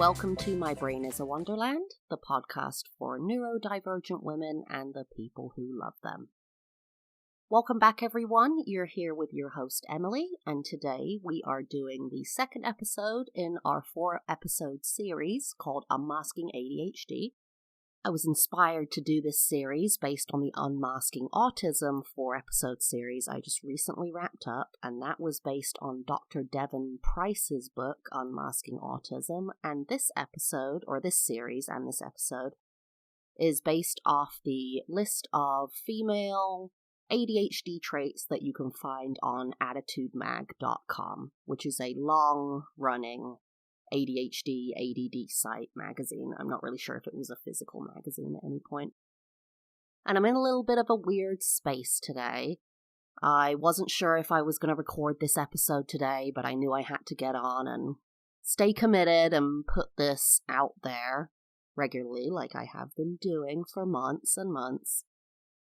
Welcome to My Brain is a Wonderland, the podcast for neurodivergent women and the people who love them. Welcome back, everyone. You're here with your host, Emily, and today we are doing the second episode in our 4-episode series called Unmasking ADHD. I was inspired to do this series based on the Unmasking Autism 4-episode series I just recently wrapped up, and that was based on Dr. Devon Price's book, Unmasking Autism, and this episode, or this series and this episode, is based off the list of female ADHD traits that you can find on attitudemag.com, which is a long-running ADHD, ADD site magazine. I'm not really sure if it was a physical magazine at any point. And I'm in a little bit of a weird space today. I wasn't sure if I was going to record this episode today, but I knew I had to get on and stay committed and put this out there regularly, like I have been doing for months and months.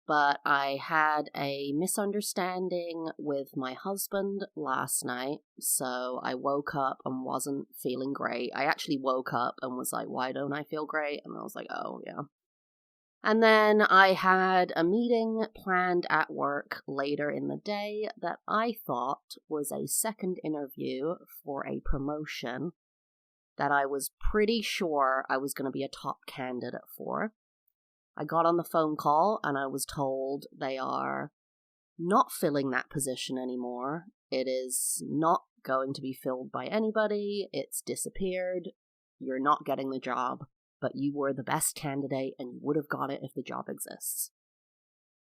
But I had a misunderstanding with my husband last night, so I woke up and wasn't feeling great. I actually woke up and was like, why don't I feel great? And I was like, oh, yeah. And then I had a meeting planned at work later in the day that I thought was a second interview for a promotion that I was pretty sure I was going to be a top candidate for. I got on the phone call and I was told they are not filling that position anymore. It is not going to be filled by anybody. It's disappeared. You're not getting the job, but you were the best candidate and you would have got it if the job exists.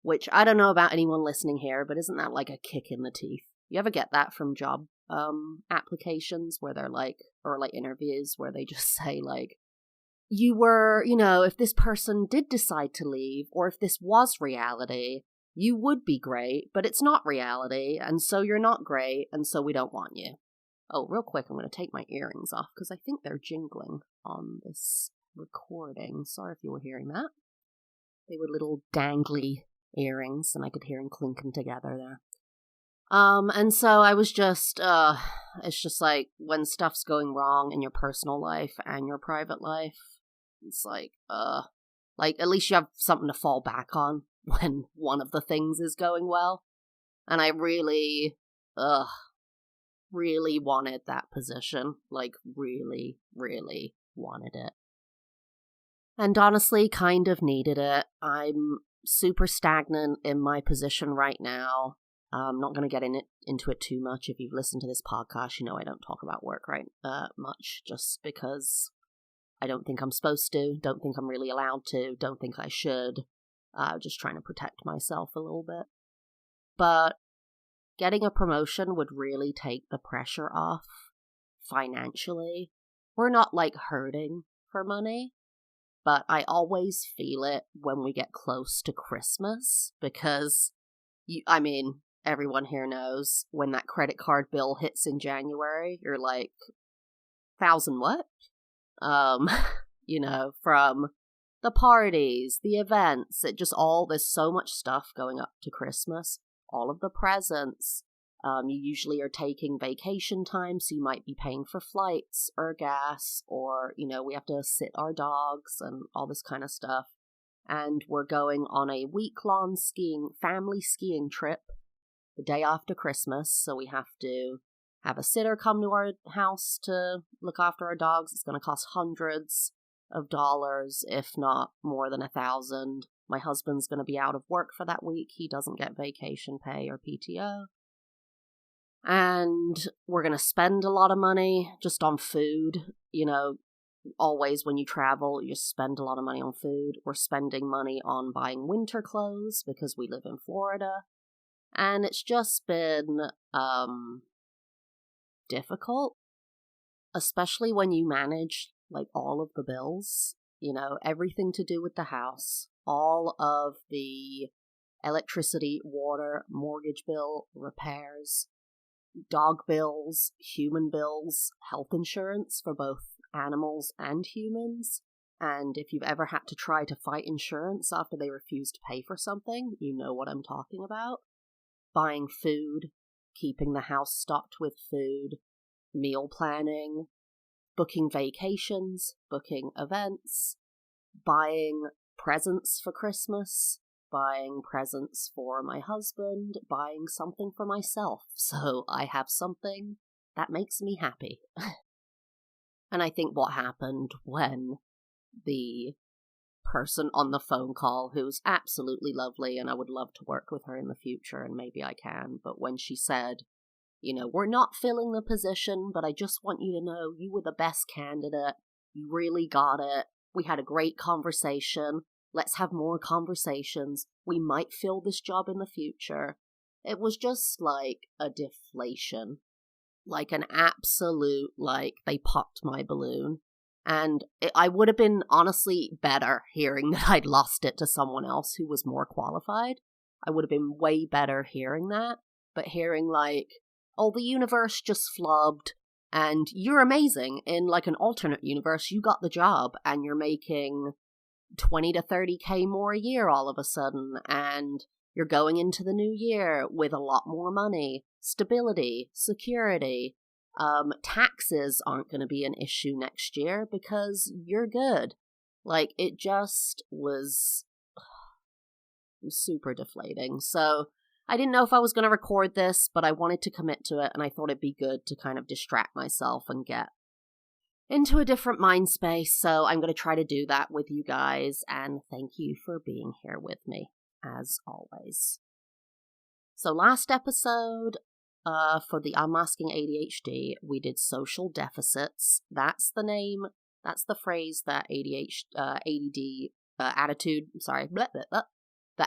Which, I don't know about anyone listening here, but isn't that like a kick in the teeth? You ever get that from job applications where they're like, or like interviews where they just say like, you were, if this person did decide to leave, or if this was reality, you would be great, but it's not reality, and so you're not great, and so we don't want you. Oh, real quick, I'm going to take my earrings off, because I think they're jingling on this recording. Sorry if you were hearing that. They were little dangly earrings, and I could hear them clinking together there. And so I was just, it's just like, when stuff's going wrong in your personal life and your private life, it's like at least you have something to fall back on when one of the things is going well. And I really wanted that position. Like, really, really wanted it. And honestly, kind of needed it. I'm super stagnant in my position right now. I'm not going to get into it too much. If you've listened to this podcast, you know I don't talk about work much, just because I don't think I'm supposed to, don't think I'm really allowed to, don't think I should. Just trying to protect myself a little bit. But getting a promotion would really take the pressure off financially. We're not like hurting for money, but I always feel it when we get close to Christmas because, everyone here knows when that credit card bill hits in January, you're like, 1,000 what? From the parties, the events, there's so much stuff going up to Christmas, all of the presents. You usually are taking vacation time, so you might be paying for flights or gas, or, we have to sit our dogs and all this kind of stuff. And we're going on a week-long family skiing trip the day after Christmas, so we have to have a sitter come to our house to look after our dogs. It's going to cost hundreds of dollars, if not more than 1,000. My husband's going to be out of work for that week. He doesn't get vacation pay or PTO. And we're going to spend a lot of money just on food. Always when you travel, you spend a lot of money on food. We're spending money on buying winter clothes because we live in Florida. And it's just been difficult, especially when you manage like all of the bills, everything to do with the house, all of the electricity, water, mortgage bill, repairs, dog bills, human bills, health insurance for both animals and humans. And if you've ever had to try to fight insurance after they refuse to pay for something, you know what I'm talking about. Buying food, keeping the house stocked with food, meal planning, booking vacations, booking events, buying presents for Christmas, buying presents for my husband, buying something for myself, so I have something that makes me happy. And I think what happened when the person on the phone call, who's absolutely lovely, and I would love to work with her in the future, and maybe I can, but when she said, we're not filling the position, but I just want you to know you were the best candidate, you really got it, we had a great conversation, let's have more conversations, we might fill this job in the future. It was just like a deflation. Like an absolute, they popped my balloon. And I would have been honestly better hearing that I'd lost it to someone else who was more qualified. I would have been way better hearing that. But hearing the universe just flubbed and you're amazing. In an alternate universe, you got the job and you're making 20 to 30K more a year all of a sudden. And you're going into the new year with a lot more money, stability, security. Taxes aren't going to be an issue next year because you're good. It just was super deflating. So I didn't know if I was going to record this, but I wanted to commit to it, and I thought it'd be good to kind of distract myself and get into a different mind space. So I'm going to try to do that with you guys, and thank you for being here with me, as always. So last episode, for the Unmasking ADHD, we did social deficits. That's the name, that's the phrase that the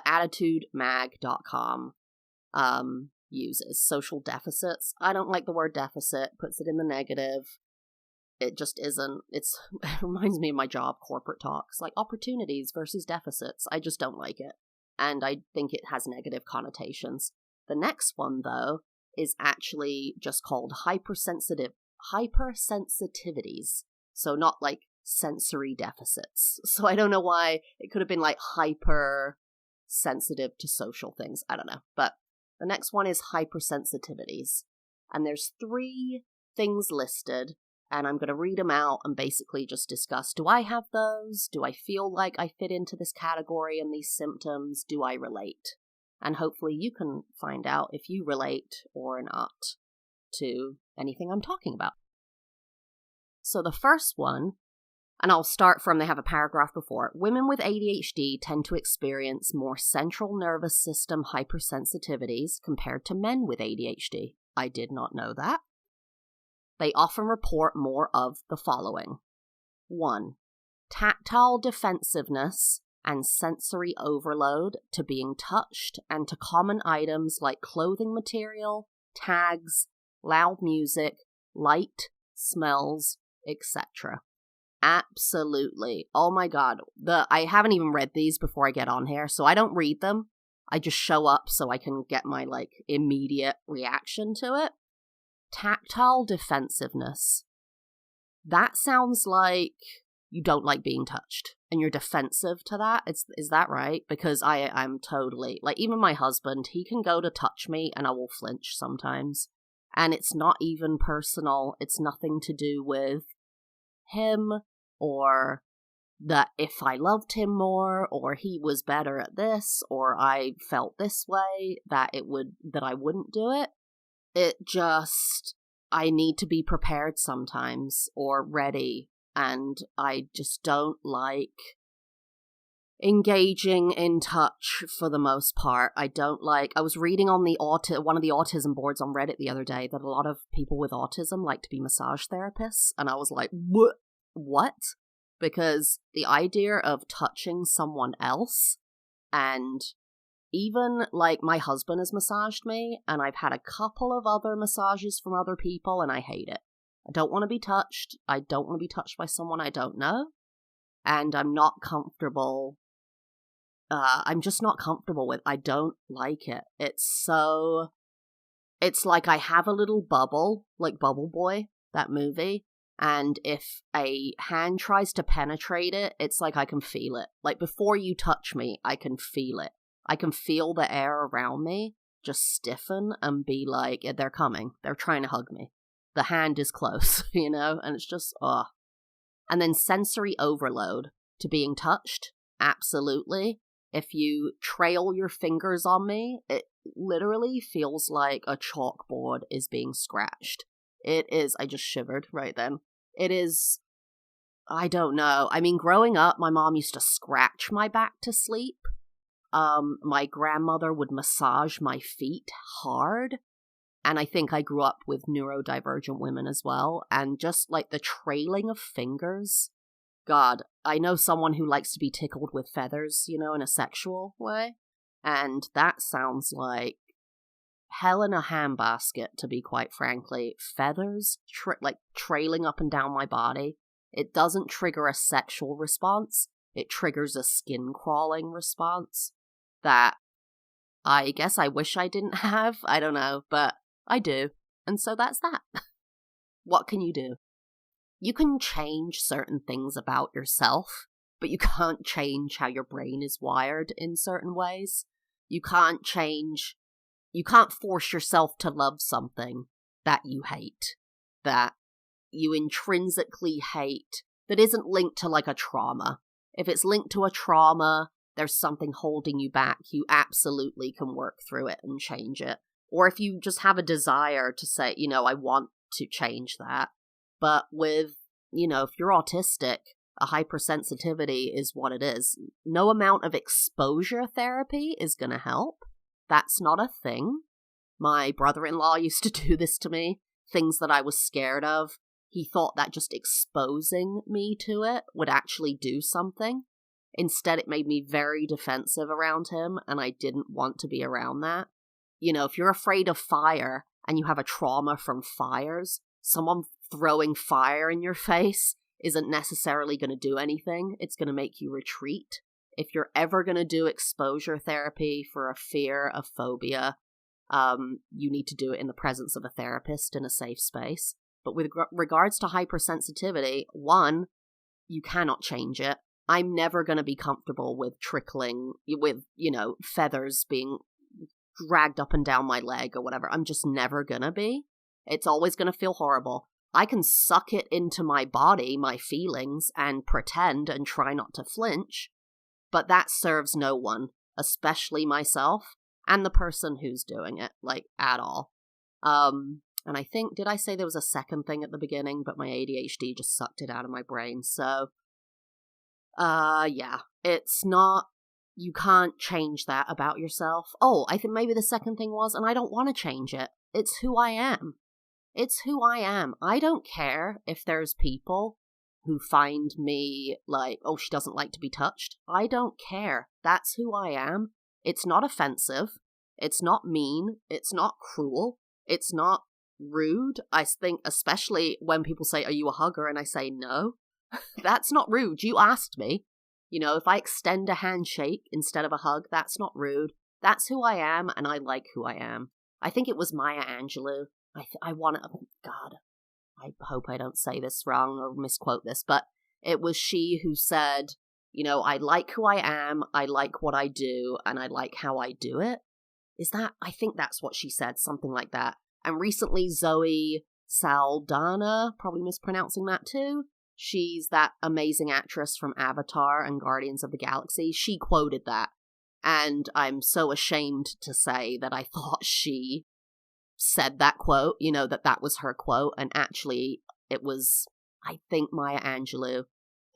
attitudemag.com uses. Social deficits. I don't like the word deficit, puts it in the negative. It just isn't, it reminds me of my job, corporate talks, opportunities versus deficits. I just don't like it. And I think it has negative connotations. The next one, though, is actually just called hypersensitivities. So not sensory deficits. So I don't know why it could have been hyper sensitive to social things. I don't know. But the next one is hypersensitivities. And there's 3 things listed. And I'm going to read them out and basically just discuss, do I have those? Do I feel like I fit into this category and these symptoms? Do I relate? And hopefully you can find out if you relate or not to anything I'm talking about. So the first one, and I'll start from, they have a paragraph before it. Women with ADHD tend to experience more central nervous system hypersensitivities compared to men with ADHD. I did not know that. They often report more of the following. 1. Tactile defensiveness and sensory overload to being touched and to common items like clothing material, tags, loud music, light, smells, etc. Absolutely. Oh my god. I haven't even read these before I get on here, so I don't read them. I just show up so I can get my immediate reaction to it. Tactile defensiveness. That sounds like you don't like being touched and you're defensive to that. Is that right? Because I'm totally, even my husband, he can go to touch me and I will flinch sometimes. And it's not even personal. It's nothing to do with him or that if I loved him more or he was better at this or I felt this way that I wouldn't do it. It just, I need to be prepared sometimes or ready, and I just don't like engaging in touch for the most part. I was reading on one of the autism boards on Reddit the other day that a lot of people with autism like to be massage therapists, and I was like, what? Because the idea of touching someone else, and even my husband has massaged me, and I've had a couple of other massages from other people, and I hate it. I don't want to be touched. I don't want to be touched by someone I don't know, and I'm not comfortable. I'm just not comfortable with. I don't like it. It's like I have a little bubble, like Bubble Boy, that movie. And if a hand tries to penetrate it, it's like I can feel it. Before you touch me, I can feel it. I can feel the air around me just stiffen and be like, they're coming. They're trying to hug me. the hand is close, and it's just, ugh. And then sensory overload to being touched, absolutely. If you trail your fingers on me, it literally feels like a chalkboard is being scratched. It is, I just shivered right then. It is, I don't know. I mean, growing up, my mom used to scratch my back to sleep. My grandmother would massage my feet hard. And I think I grew up with neurodivergent women as well. And just like the trailing of fingers. God, I know someone who likes to be tickled with feathers, in a sexual way. And that sounds like hell in a handbasket, to be quite frankly. Feathers, trailing up and down my body. It doesn't trigger a sexual response. It triggers a skin crawling response that I guess I wish I didn't have. I don't know, but I do. And so that's that. What can you do? You can change certain things about yourself, but you can't change how your brain is wired in certain ways. You can't force yourself to love something that you hate, that you intrinsically hate, that isn't linked to like a trauma. If it's linked to a trauma, there's something holding you back, you absolutely can work through it and change it. Or if you just have a desire to say, I want to change that. But with, if you're autistic, a hypersensitivity is what it is. No amount of exposure therapy is going to help. That's not a thing. My brother-in-law used to do this to me, things that I was scared of. He thought that just exposing me to it would actually do something. Instead, it made me very defensive around him, and I didn't want to be around that. If you're afraid of fire and you have a trauma from fires, someone throwing fire in your face isn't necessarily going to do anything. It's going to make you retreat. If you're ever going to do exposure therapy for a fear, a phobia, you need to do it in the presence of a therapist in a safe space. But with regards to hypersensitivity, one, you cannot change it. I'm never going to be comfortable with feathers being dragged up and down my leg or whatever. I'm just never going to be. It's always going to feel horrible. I can suck it into my body, my feelings, and pretend and try not to flinch, but that serves no one, especially myself and the person who's doing it, at all. And I think, did I say there was a second thing at the beginning, but my ADHD just sucked it out of my brain, so, yeah, it's not, you can't change that about yourself. Oh, I think maybe the second thing was, and I don't want to change it, it's who I am. It's who I am. I don't care if there's people who find me oh, she doesn't like to be touched. I don't care. That's who I am. It's not offensive. It's not mean. It's not cruel. It's not rude. I think especially when people say, are you a hugger? And I say, no. That's not rude. You asked me. If I extend a handshake instead of a hug, that's not rude. That's who I am, and I like who I am. I think it was Maya Angelou. I want to, oh God, I hope I don't say this wrong or misquote this, but it was she who said, I like who I am, I like what I do, and I like how I do it. I think that's what she said, something like that. And recently Zoe Saldana, probably mispronouncing that too, she's that amazing actress from Avatar and Guardians of the Galaxy, she quoted that. And I'm so ashamed to say that I thought she said that quote, that was her quote, and actually it was, I think, Maya Angelou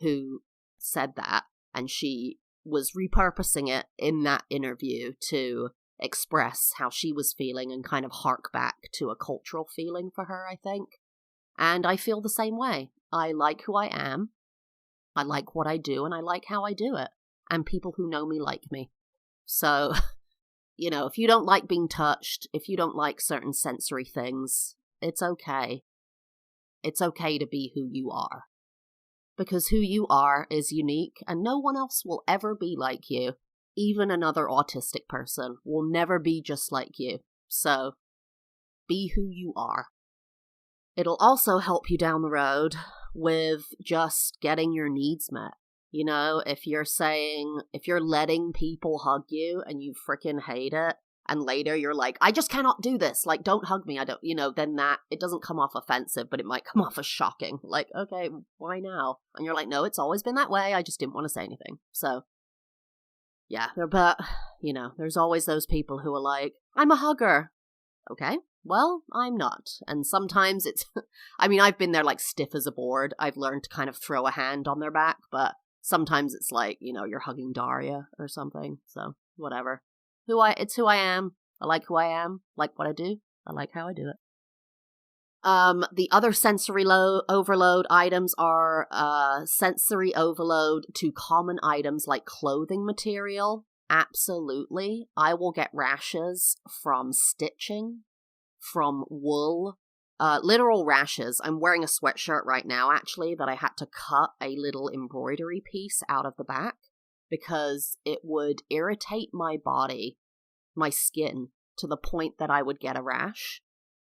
who said that, and she was repurposing it in that interview to express how she was feeling and kind of hark back to a cultural feeling for her, I think. And I feel the same way. I like who I am, I like what I do, and I like how I do it, and people who know me like me. So if you don't like being touched, if you don't like certain sensory things, it's okay. It's okay to be who you are. Because who you are is unique, and no one else will ever be like you. Even another autistic person will never be just like you. So, be who you are. It'll also help you down the road with just getting your needs met. If you're letting people hug you and you freaking hate it, and later you're like, I just cannot do this, like, don't hug me, I don't, then that, it doesn't come off offensive, but it might come off as shocking, like, okay, why now? And you're like, no, it's always been that way, I just didn't want to say anything. So, yeah, but, there's always those people who are like, I'm a hugger. Okay, well, I'm not. And sometimes it's, I've been there like stiff as a board. I've learned to kind of throw a hand on their back, but sometimes it's like, you're hugging Daria or something. So, whatever. It's who I am. I like who I am. Like what I do. I like how I do it. The other sensory overload items are sensory overload to common items like clothing material. Absolutely. I will get rashes from stitching, from wool, literal rashes. I'm wearing a sweatshirt right now, actually, that I had to cut a little embroidery piece out of the back because it would irritate my body, my skin, to the point that I would get a rash.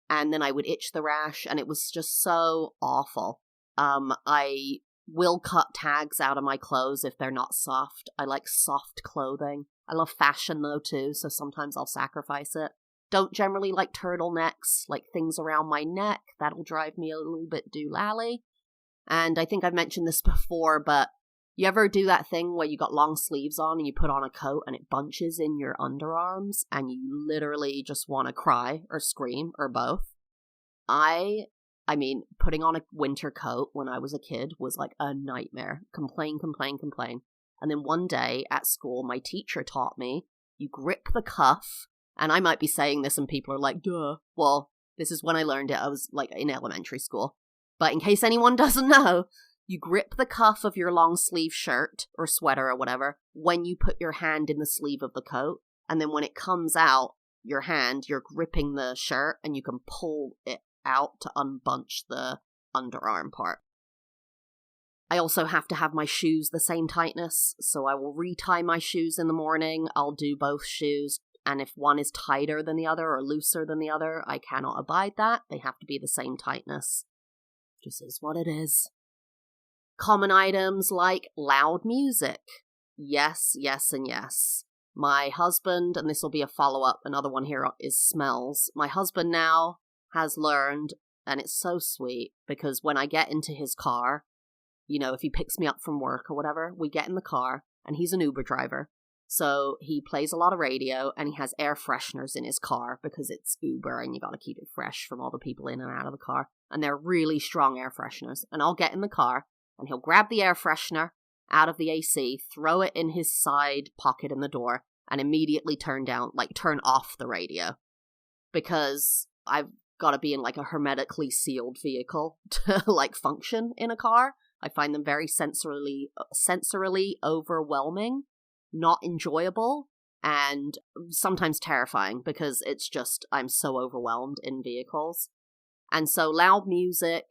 And then I would itch the rash, and it was just so awful. I will cut tags out of my clothes if they're not soft. I like soft clothing. I love fashion, though, too, so sometimes I'll sacrifice it. Don't generally like turtlenecks, like things around my neck. That'll drive me a little bit doolally. And I think I've mentioned this before, but you ever do that thing where you got long sleeves on and you put on a coat and it bunches in your underarms and you literally just want to cry or scream or both? Putting on a winter coat when I was a kid was like a nightmare. Complain. And then one day at school, my teacher taught me, you grip the cuff, and I might be saying this and people are like, duh. Well, this is when I learned it. I was like in elementary school. But in case anyone doesn't know, you grip the cuff of your long sleeve shirt or sweater or whatever when you put your hand in the sleeve of the coat. And then when it comes out, your hand, you're gripping the shirt and you can pull it out to unbunch the underarm part. I also have to have my shoes the same tightness, so I will retie my shoes in the morning. I'll do both shoes, and if one is tighter than the other or looser than the other, I cannot abide that. They have to be the same tightness. Just is what it is. Common items like loud music. Yes, and yes. My husband, and this will be a follow-up, another one here is smells. My husband now has learned, and it's so sweet, because when I get into his car, if he picks me up from work or whatever, we get in the car, and he's an Uber driver. So he plays a lot of radio, and he has air fresheners in his car, because it's Uber, and you gotta keep it fresh from all the people in and out of the car. And they're really strong air fresheners. And I'll get in the car, and he'll grab the air freshener out of the AC, throw it in his side pocket in the door, and immediately turn off the radio. Because I've got to be in like a hermetically sealed vehicle to like function in a car. I find them very sensorily overwhelming, not enjoyable, and sometimes terrifying because it's just, I'm so overwhelmed in vehicles. And so loud music,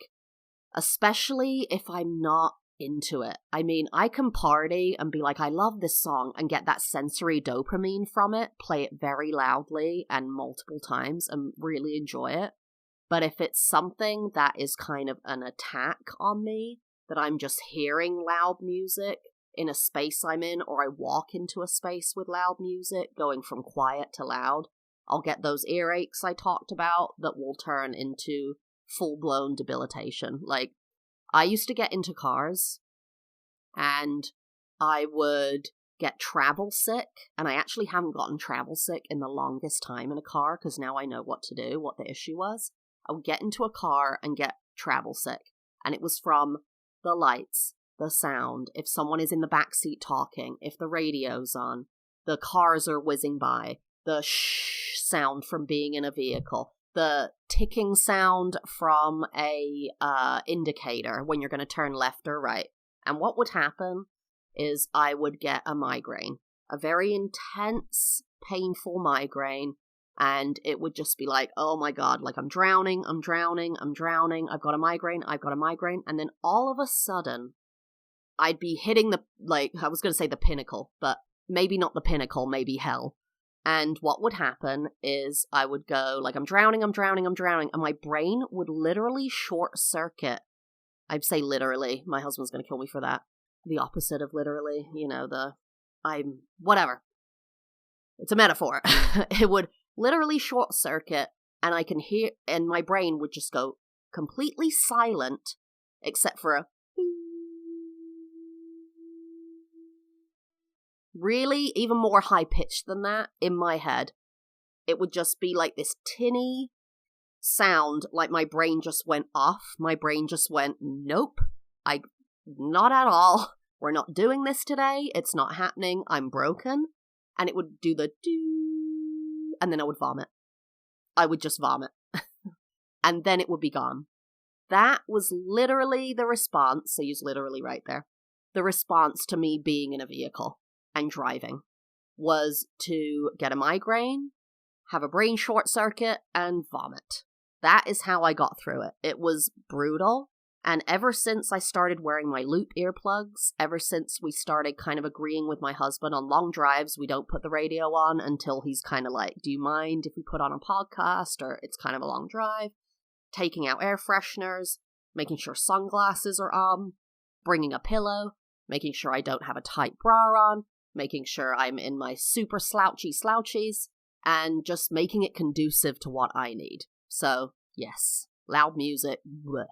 especially if I'm not into it. I can party and be like, I love this song, and get that sensory dopamine from it, play it very loudly and multiple times and really enjoy it. But if it's something that is kind of an attack on me, that I'm just hearing loud music in a space I'm in, or I walk into a space with loud music, going from quiet to loud, I'll get those earaches I talked about that will turn into full-blown debilitation. Like, I used to get into cars, and I would get travel sick, and I actually haven't gotten travel sick in the longest time in a car, because now I know what to do, what the issue was. I would get into a car and get travel sick, and it was from the lights, the sound, if someone is in the backseat talking, if the radio's on, the cars are whizzing by, the shh sound from being in a vehicle, the ticking sound from a indicator when you're going to turn left or right. And what would happen is I would get a migraine, a very intense, painful migraine, and it would just be like, oh my God, like I'm drowning, I've got a migraine, and then all of a sudden, I'd be hitting I was going to say the pinnacle, but maybe not the pinnacle, maybe hell. And what would happen is I would go, like, I'm drowning, and my brain would literally short circuit. I'd say literally. My husband's going to kill me for that. The opposite of literally, whatever. It's a metaphor. It would literally short circuit, and I can hear, and my brain would just go completely silent, except for a really even more high-pitched than that in my head. It would just be like this tinny sound, like my brain just went off. My brain just went, nope, not at all. We're not doing this today. It's not happening. I'm broken. And it would do the do, and then I would vomit. I would just vomit. And then it would be gone. That was literally the response. So use literally right there. The response to me being in a vehicle and driving was to get a migraine, have a brain short circuit, and vomit. That is how I got through it. It was brutal. And ever since I started wearing my loop earplugs, ever since we started kind of agreeing with my husband on long drives, we don't put the radio on until he's kind of like, do you mind if we put on a podcast, or it's kind of a long drive, taking out air fresheners, making sure sunglasses are on, bringing a pillow, making sure I don't have a tight bra on, making sure I'm in my super slouchies, and just making it conducive to what I need. So, yes, loud music, bleh.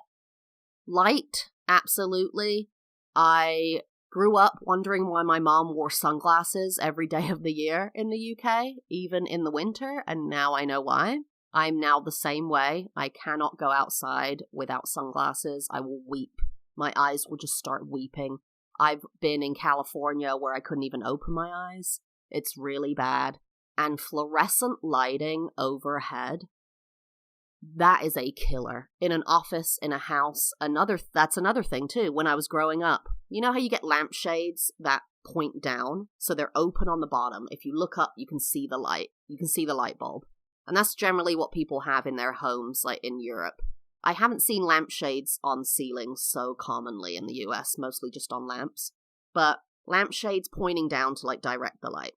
Light, absolutely. I grew up wondering why my mom wore sunglasses every day of the year in the UK, even in the winter, and now I know why. I'm now the same way. I cannot go outside without sunglasses. I will weep. My eyes will just start weeping. I've been in California where I couldn't even open my eyes. It's really bad. And fluorescent lighting overhead, that is a killer. In an office, in a house, that's another thing too. When I was growing up, you know how you get lampshades that point down? So they're open on the bottom. If you look up, you can see the light. You can see the light bulb. And that's generally what people have in their homes, like in Europe. I haven't seen lampshades on ceilings so commonly in the US, mostly just on lamps. But lampshades pointing down to like direct the light.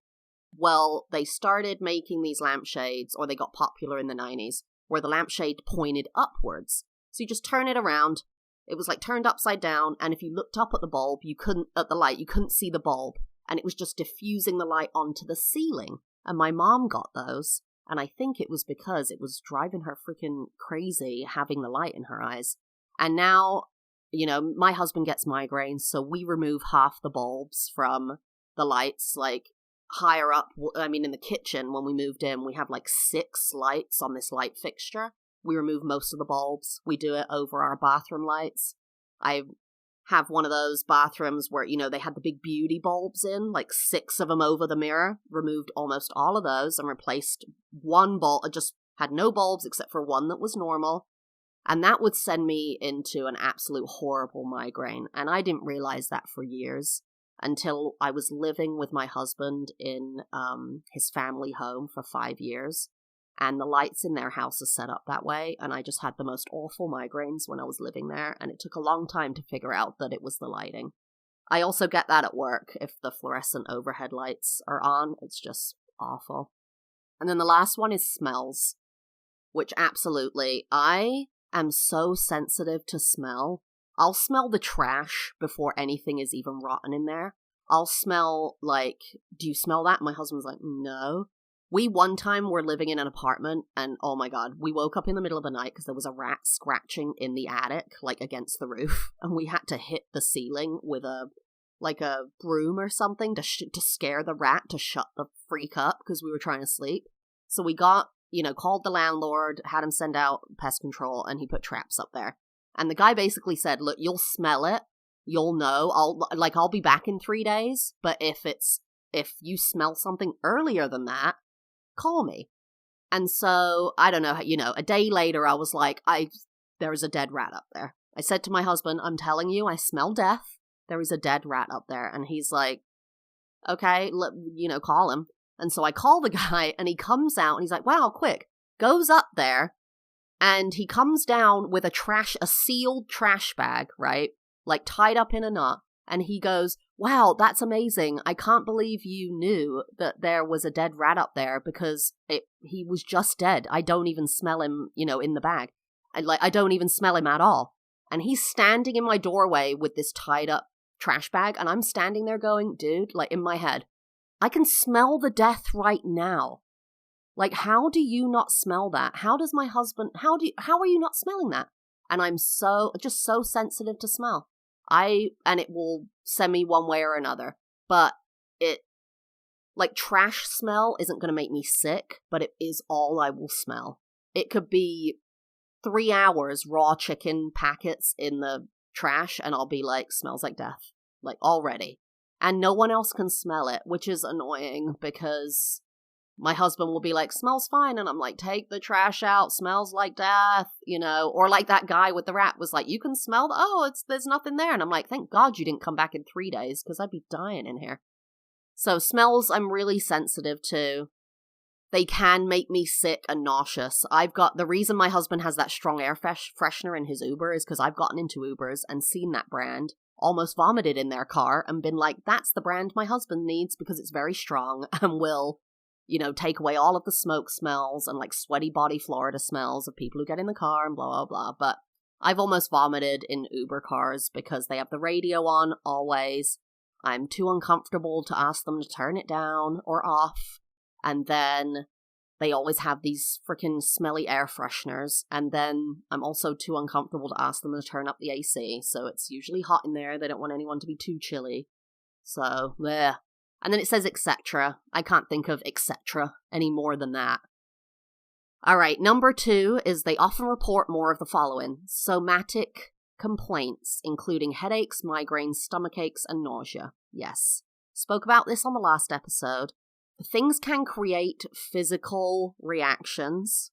Well, they started making these lampshades, or they got popular in the 90s, where the lampshade pointed upwards. So you just turn it around. It was like turned upside down, and if you looked up at the bulb, you couldn't see the bulb, and it was just diffusing the light onto the ceiling. And my mom got those, and I think it was because it was driving her freaking crazy having the light in her eyes. And now, you know, my husband gets migraines, so we remove half the bulbs from the lights, like higher up. I mean, in the kitchen, when we moved in, we have like 6 lights on this light fixture. We remove most of the bulbs. We do it over our bathroom lights. I have one of those bathrooms where, you know, they had the big beauty bulbs in, like 6 of them over the mirror. Removed almost all of those and replaced one bulb. Just had no bulbs except for one that was normal. And that would send me into an absolute horrible migraine. And I didn't realize that for years, until I was living with my husband in his family home for 5 years. And the lights in their house are set up that way. And I just had the most awful migraines when I was living there. And it took a long time to figure out that it was the lighting. I also get that at work. If the fluorescent overhead lights are on, it's just awful. And then the last one is smells, which absolutely, I am so sensitive to smell. I'll smell the trash before anything is even rotten in there. I'll smell like, do you smell that? My husband's like, no. We one time were living in an apartment, and oh my god, we woke up in the middle of the night because there was a rat scratching in the attic, like against the roof, and we had to hit the ceiling with a broom or something to scare the rat to shut the freak up because we were trying to sleep. So we got, called the landlord, had him send out pest control, and he put traps up there. And the guy basically said, look, you'll smell it. You'll know. I'll be back in 3 days. But if you smell something earlier than that, call me. And so, I don't know, a day later, I was like, there is a dead rat up there. I said to my husband, I'm telling you, I smell death. There is a dead rat up there. And he's like, okay, call him. And so I call the guy, and he comes out, and he's like, wow, quick. Goes up there. And he comes down with a sealed trash bag, right? Like tied up in a knot. And he goes, wow, that's amazing. I can't believe you knew that there was a dead rat up there because he was just dead. I don't even smell him, in the bag. I don't even smell him at all. And he's standing in my doorway with this tied up trash bag. And I'm standing there going, dude, in my head, I can smell the death right now. Like, how do you not smell that? How does my husband, how are you not smelling that? And I'm so sensitive to smell. And it will send me one way or another. But like, trash smell isn't going to make me sick, but it is all I will smell. It could be 3 hours raw chicken packets in the trash, and I'll be like, smells like death. Like, already. And no one else can smell it, which is annoying because my husband will be like, smells fine. And I'm like, take the trash out, smells like death, you know. Or like that guy with the rat was like, you can smell there's nothing there. And I'm like, thank God you didn't come back in 3 days because I'd be dying in here. So smells I'm really sensitive to. They can make me sick and nauseous. The reason my husband has that strong air freshener in his Uber is because I've gotten into Ubers and seen that brand, almost vomited in their car, and been like, that's the brand my husband needs because it's very strong and will, you know, take away all of the smoke smells and like sweaty body Florida smells of people who get in the car and blah, blah, blah. But I've almost vomited in Uber cars because they have the radio on always. I'm too uncomfortable to ask them to turn it down or off. And then they always have these freaking smelly air fresheners. And then I'm also too uncomfortable to ask them to turn up the AC. So it's usually hot in there. They don't want anyone to be too chilly. So, bleh. And then it says etc. I can't think of etc. any more than that. All right, number 2 is they often report more of the following. Somatic complaints, including headaches, migraines, stomach aches, and nausea. Yes. Spoke about this on the last episode. Things can create physical reactions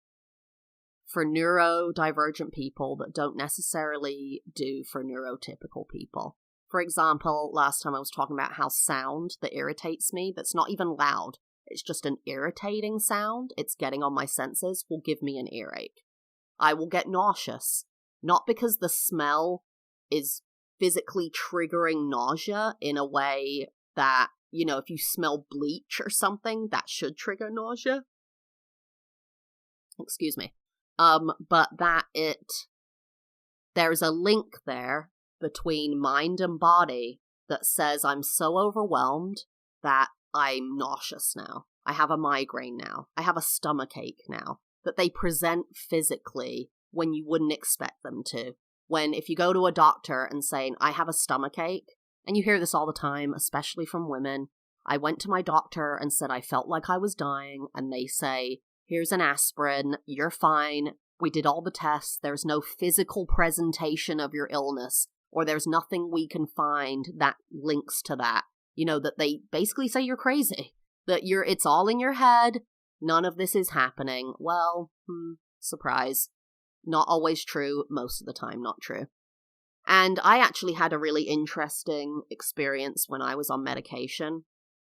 for neurodivergent people that don't necessarily do for neurotypical people. For example, last time I was talking about how sound that irritates me, that's not even loud, it's just an irritating sound, it's getting on my senses, will give me an earache. I will get nauseous, not because the smell is physically triggering nausea in a way that, you know, if you smell bleach or something, that should trigger nausea. Excuse me. But there's a link there between mind and body that says I'm so overwhelmed that I'm nauseous now. I have a migraine now. I have a stomach ache now. That they present physically when you wouldn't expect them to. When if you go to a doctor and saying, I have a stomach ache, and you hear this all the time, especially from women. I went to my doctor and said I felt like I was dying, and they say, here's an aspirin, you're fine, we did all the tests, there's no physical presentation of your illness, or there's nothing we can find that links to that. You know, that they basically say you're crazy, that it's all in your head, none of this is happening. Well, surprise. Not always true, most of the time not true. And I actually had a really interesting experience when I was on medication,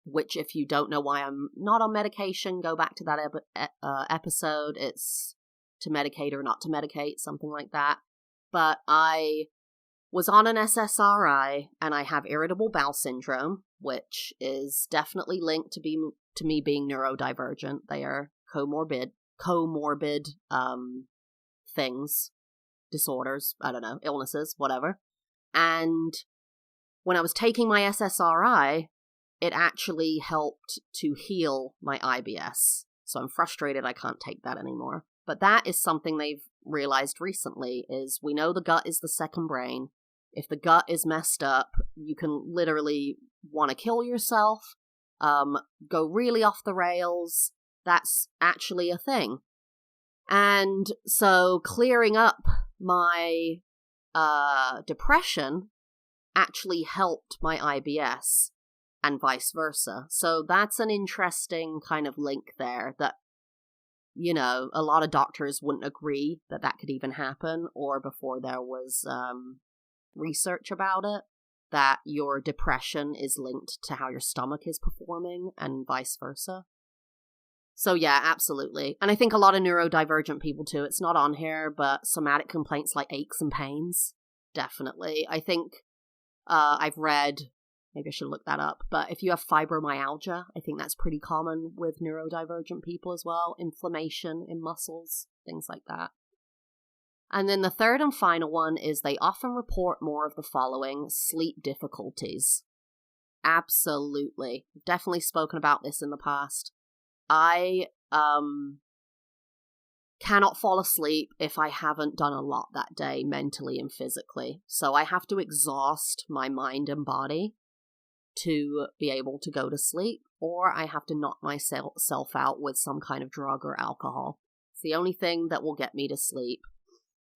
which if you don't know why I'm not on medication, go back to that episode. It's to medicate or not to medicate, something like that. But I was on an SSRI, and I have irritable bowel syndrome, which is definitely linked to me being neurodivergent. They are comorbid things. Disorders, I don't know, illnesses, whatever. And when I was taking my SSRI, it actually helped to heal my IBS. So I'm frustrated I can't take that anymore. But that is something they've realized recently, is we know the gut is the second brain. If the gut is messed up, you can literally want to kill yourself, go really off the rails. That's actually a thing. And so clearing up my depression actually helped my IBS and vice versa. So that's an interesting kind of link there that, you know, a lot of doctors wouldn't agree that could even happen, or before there was research about it, that your depression is linked to how your stomach is performing and vice versa. So yeah, absolutely. And I think a lot of neurodivergent people too, it's not on here, but somatic complaints like aches and pains, definitely. I think I've read, maybe I should look that up, but if you have fibromyalgia, I think that's pretty common with neurodivergent people as well. Inflammation in muscles, things like that. And then the third and final one is they often report more of the following: sleep difficulties. Absolutely. Definitely spoken about this in the past. I cannot fall asleep if I haven't done a lot that day, mentally and physically. So I have to exhaust my mind and body to be able to go to sleep, or I have to knock myself out with some kind of drug or alcohol. It's the only thing that will get me to sleep.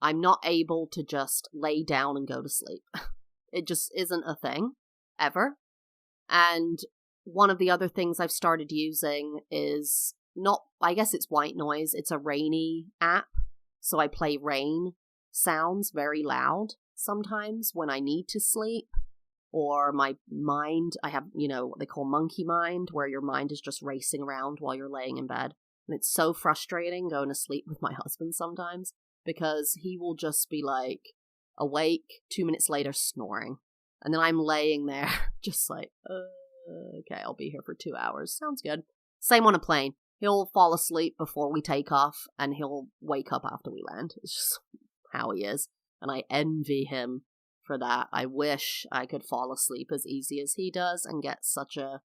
I'm not able to just lay down and go to sleep. It just isn't a thing, ever. And one of the other things I've started using is I guess it's white noise. It's a rainy app. So I play rain sounds very loud sometimes when I need to sleep. Or my mind, I have, what they call monkey mind, where your mind is just racing around while you're laying in bed. And it's so frustrating going to sleep with my husband sometimes, because he will just be like awake, 2 minutes later snoring. And then I'm laying there just like, okay, I'll be here for 2 hours. Sounds good. Same on a plane. He'll fall asleep before we take off, and he'll wake up after we land. It's just how he is. And I envy him for that. I wish I could fall asleep as easy as he does and get such a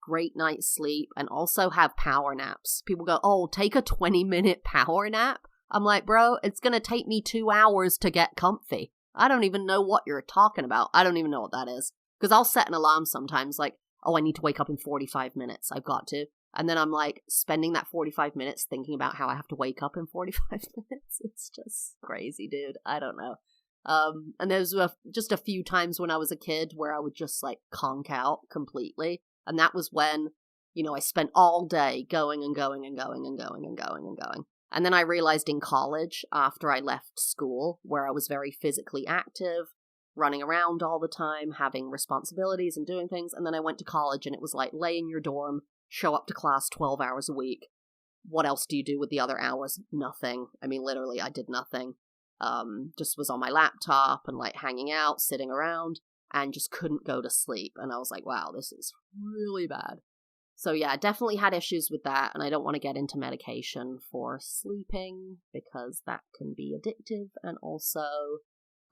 great night's sleep, and also have power naps. People go, oh, take a 20-minute power nap. I'm like, bro, it's going to take me 2 hours to get comfy. I don't even know what you're talking about. I don't even know what that is. Because I'll set an alarm sometimes like, oh, I need to wake up in 45 minutes. I've got to. And then I'm like spending that 45 minutes thinking about how I have to wake up in 45 minutes. It's just crazy, dude. I don't know. And there's just a few times when I was a kid where I would just like conk out completely. And that was when, I spent all day going and going and going and going and going and going. And then I realized in college, after I left school, where I was very physically active, running around all the time, having responsibilities and doing things. And then I went to college, and it was like, lay in your dorm, show up to class 12 hours a week. What else do you do with the other hours? Nothing. I mean, literally, I did nothing. Just was on my laptop and like hanging out, sitting around, and just couldn't go to sleep. And I was like, wow, this is really bad. So yeah, I definitely had issues with that, and I don't want to get into medication for sleeping because that can be addictive. And also,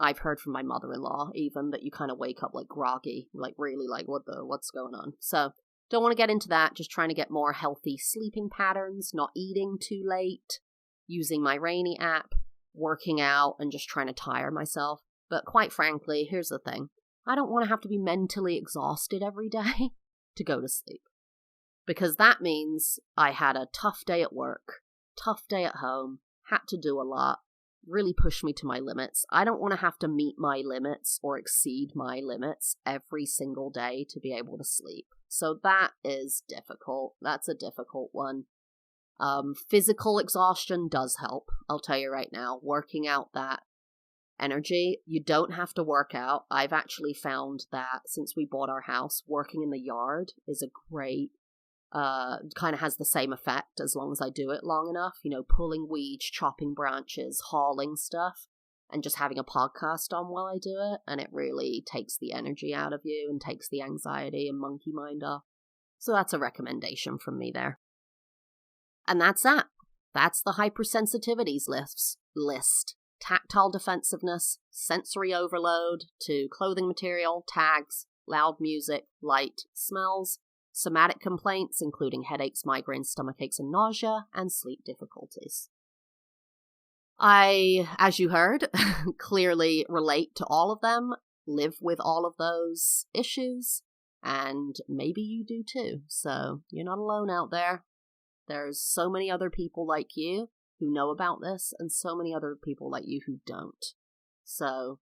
I've heard from my mother-in-law even that you kind of wake up like groggy, like really like what's going on. So don't want to get into that, just trying to get more healthy sleeping patterns, not eating too late, using my Rainy app, working out, and just trying to tire myself. But quite frankly, here's the thing. I don't want to have to be mentally exhausted every day to go to sleep. Because that means I had a tough day at work, tough day at home, had to do a lot, really pushed me to my limits. I don't want to have to meet my limits or exceed my limits every single day to be able to sleep. So that is difficult. That's a difficult one. Physical exhaustion does help. I'll tell you right now, working out that energy, you don't have to work out. I've actually found that since we bought our house, working in the yard is a great, kind of has the same effect as long as I do it long enough, pulling weeds, chopping branches, hauling stuff, and just having a podcast on while I do it. And it really takes the energy out of you and takes the anxiety and monkey mind off. So that's a recommendation from me there. And that's that. That's the hypersensitivities list. Tactile defensiveness, sensory overload to clothing material, tags, loud music, light, smells, somatic complaints, including headaches, migraines, stomachaches, and nausea, and sleep difficulties. I, as you heard, clearly relate to all of them, live with all of those issues, and maybe you do too. So you're not alone out there. There's so many other people like you who know about this, and so many other people like you who don't. So,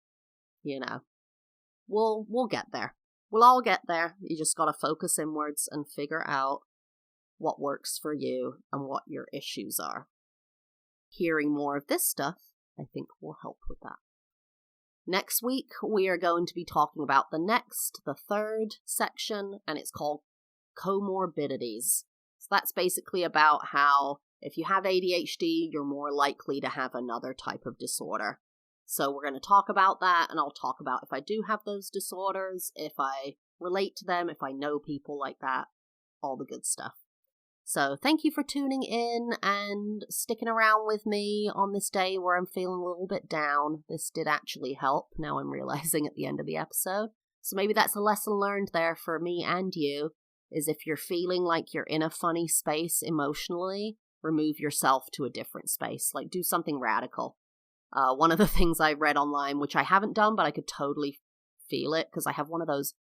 we'll get there. We'll all get there. You just gotta focus inwards and figure out what works for you and what your issues are. Hearing more of this stuff, I think, will help with that. Next week, we are going to be talking about the third section, and it's called comorbidities. So that's basically about how if you have ADHD, you're more likely to have another type of disorder. So we're going to talk about that, and I'll talk about if I do have those disorders, if I relate to them, if I know people like that, all the good stuff. So thank you for tuning in and sticking around with me on this day where I'm feeling a little bit down. This did actually help, now I'm realizing at the end of the episode. So maybe that's a lesson learned there for me and you. is if you're feeling like you're in a funny space emotionally, remove yourself to a different space. Like, do something radical. One of the things I read online, which I haven't done, but I could totally feel it, because I have one of those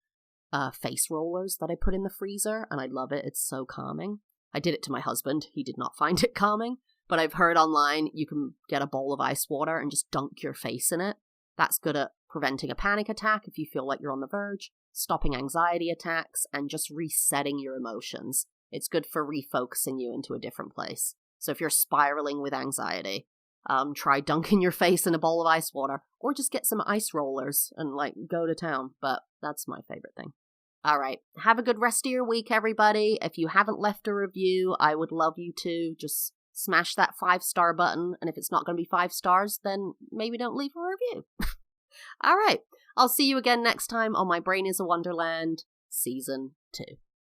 face rollers that I put in the freezer, and I love it. It's so calming. I did it to my husband. He did not find it calming, but I've heard online you can get a bowl of ice water and just dunk your face in it. That's good at preventing a panic attack if you feel like you're on the verge, stopping anxiety attacks, and just resetting your emotions. It's good for refocusing you into a different place. So if you're spiraling with anxiety, try dunking your face in a bowl of ice water, or just get some ice rollers and go to town. But that's my favorite thing. All right. Have a good rest of your week, everybody. If you haven't left a review, I would love you to just smash that 5-star button. And if it's not going to be 5 stars, then maybe don't leave a review. All right. I'll see you again next time on My Brain is a Wonderland, Season 2.